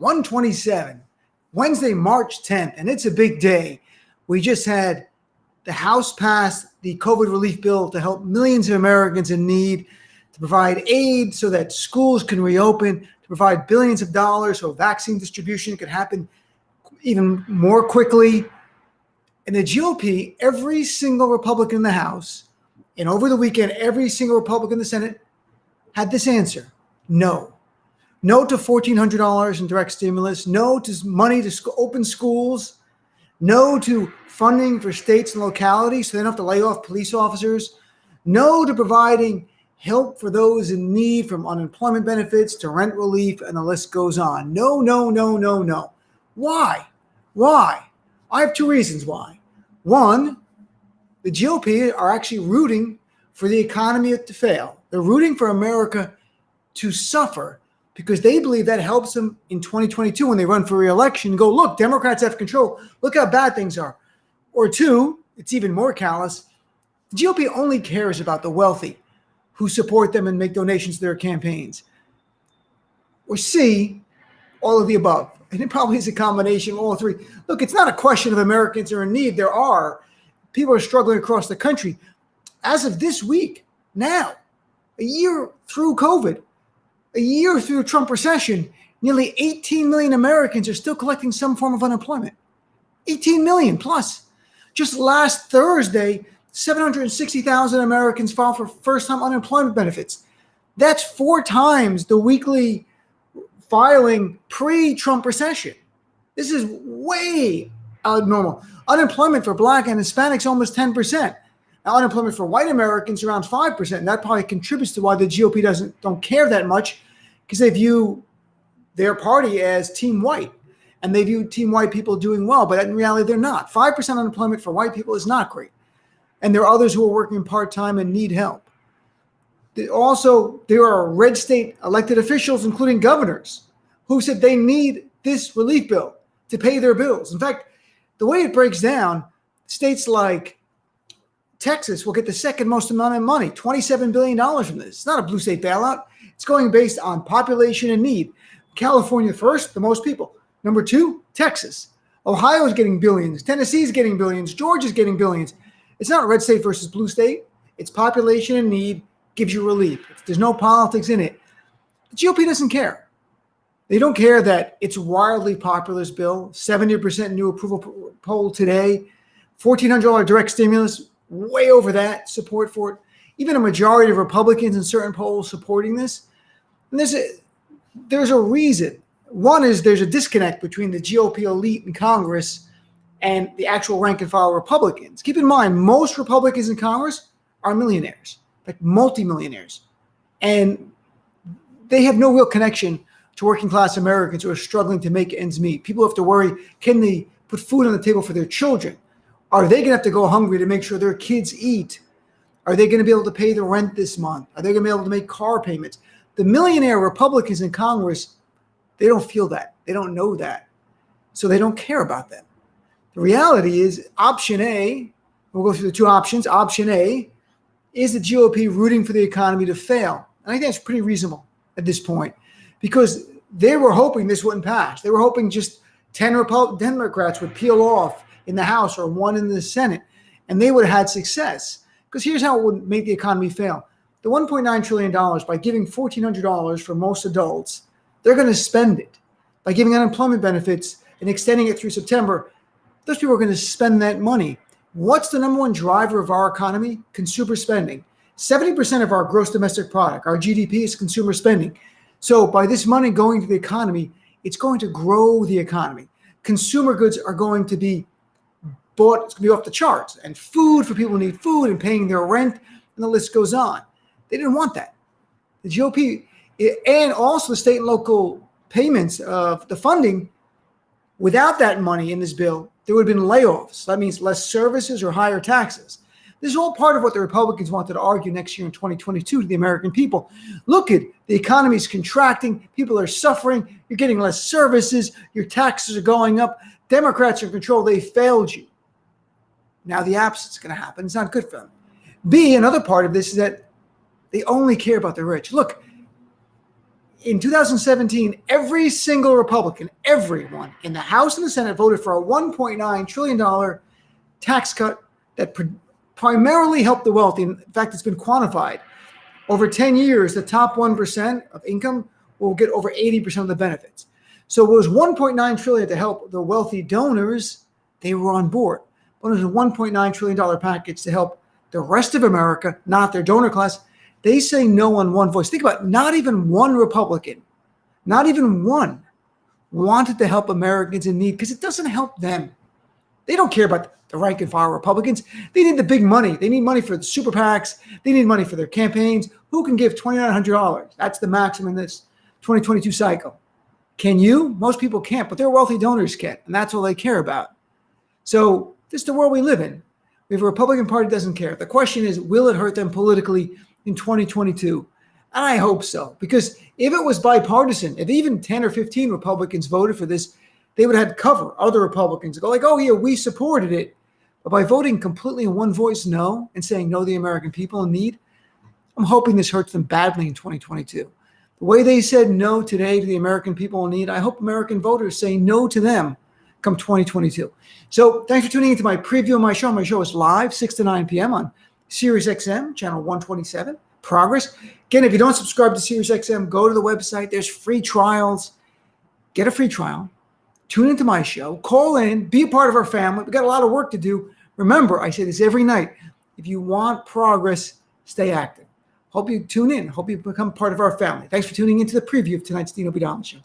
127, Wednesday, March 10th, and it's a big day. We just had the House pass the COVID relief bill to help millions of Americans in need, to provide aid so that schools can reopen, to provide billions of dollars so vaccine distribution could happen even more quickly. And the GOP, every single Republican in the House, and over the weekend, every single Republican in the Senate had this answer: no. No to $1,400 in direct stimulus. No to money to open schools. No to funding for states and localities so they don't have to lay off police officers. No to providing help for those in need, from unemployment benefits to rent relief, and the list goes on. No, no, no, no, no. Why? Why? I have two reasons why. One, the GOP are actually rooting for the economy to fail. They're rooting for America to suffer because they believe that helps them in 2022 when they run for re-election. Go, look, Democrats have control. Look how bad things are. Or two, it's even more callous. The GOP only cares about the wealthy who support them and make donations to their campaigns. Or C, all of the above. And it probably is a combination of all three. Look, it's not a question of Americans are in need. There are. People are struggling across the country. As of this week, now, a year through COVID, a year through the Trump recession, nearly 18 million Americans are still collecting some form of unemployment. 18 million plus. Just last Thursday, 760,000 Americans filed for first-time unemployment benefits. That's 4 times the weekly filing pre-Trump recession. This is way abnormal. Unemployment for Black and Hispanics almost 10%. Now, unemployment for white Americans around 5%. And that probably contributes to why the GOP don't care that much, because they view their party as team white, and they view team white people doing well, but in reality, they're not. 5% unemployment for white people is not great. And there are others who are working part-time and need help. Also, there are red state elected officials, including governors, who said they need this relief bill to pay their bills. In fact, the way it breaks down, states like Texas will get the second most amount of money, $27 billion from this. It's not a blue state bailout. It's going based on population and need. California first, the most people. Number 2, Texas. Ohio is getting billions. Tennessee is getting billions. Georgia's getting billions. It's not red state versus blue state. It's population and need gives you relief. There's no politics in it. The GOP doesn't care. They don't care that it's wildly popular bill, 70% new approval poll today, $1,400 direct stimulus, way over that support for it. Even a majority of Republicans in certain polls supporting this. And there's a reason. One is there's a disconnect between the GOP elite in Congress and the actual rank and file Republicans. Keep in mind, most Republicans in Congress are millionaires, like multimillionaires. And they have no real connection to working class Americans who are struggling to make ends meet. People have to worry, can they put food on the table for their children? Are they going to have to go hungry to make sure their kids eat? Are they going to be able to pay the rent this month? Are they going to be able to make car payments? The millionaire Republicans in Congress, they don't feel that. They don't know that. So they don't care about them. The reality is option A, we'll go through the two options. Option A is the GOP rooting for the economy to fail. And I think that's pretty reasonable at this point, because they were hoping this wouldn't pass. They were hoping just 10 Democrats would peel off in the House or 1 in the Senate, and they would have had success. Because here's how it would make the economy fail. The $1.9 trillion, by giving $1,400 for most adults, they're going to spend it. By giving unemployment benefits and extending it through September, those people are going to spend that money. What's the number one driver of our economy? Consumer spending. 70% of our gross domestic product, our GDP, is consumer spending. So by this money going to the economy, it's going to grow the economy. Consumer goods are going to be bought, it's going to be off the charts. And food for people who need food and paying their rent, and the list goes on. They didn't want that. The GOP, and also the state and local payments of the funding, without that money in this bill, there would have been layoffs. That means less services or higher taxes. This is all part of what the Republicans wanted to argue next year in 2022 to the American people. Look at the economy is contracting. People are suffering. You're getting less services. Your taxes are going up. Democrats are in control. They failed you. Now the opposite's going to happen. It's not good for them. B, another part of this is that they only care about the rich. Look, in 2017, every single Republican, everyone in the House and the Senate voted for a $1.9 trillion tax cut that primarily helped the wealthy. In fact, it's been quantified. Over 10 years, the top 1% of income will get over 80% of the benefits. So it was $1.9 trillion to help the wealthy donors. They were on board. But it was a $1.9 trillion package to help the rest of America, not their donor class. They say no on one voice. Think about it, not even one Republican, not even one, wanted to help Americans in need because it doesn't help them. They don't care about the rank and file Republicans. They need the big money. They need money for the super PACs. They need money for their campaigns. Who can give $2,900? That's the maximum in this 2022 cycle. Can you? Most people can't, but their wealthy donors can, and that's all they care about. So this is the world we live in. We have a Republican Party that doesn't care. The question is, will it hurt them politically in 2022? And I hope so, because if it was bipartisan, if even 10 or 15 Republicans voted for this, they would have had cover. Other Republicans go like, oh, yeah, we supported it. But by voting completely in one voice no and saying no to the American people in need, I'm hoping this hurts them badly in 2022. The way they said no today to the American people in need, I hope American voters say no to them come 2022. So thanks for tuning into my preview of my show. My show is live 6 to 9 p.m. on Sirius XM, channel 127, Progress. Again, if you don't subscribe to Sirius XM, go to the website. There's free trials. Get a free trial. Tune into my show. Call in. Be a part of our family. We've got a lot of work to do. Remember, I say this every night. If you want progress, stay active. Hope you tune in. Hope you become part of our family. Thanks for tuning into the preview of tonight's Dino Bidama Show.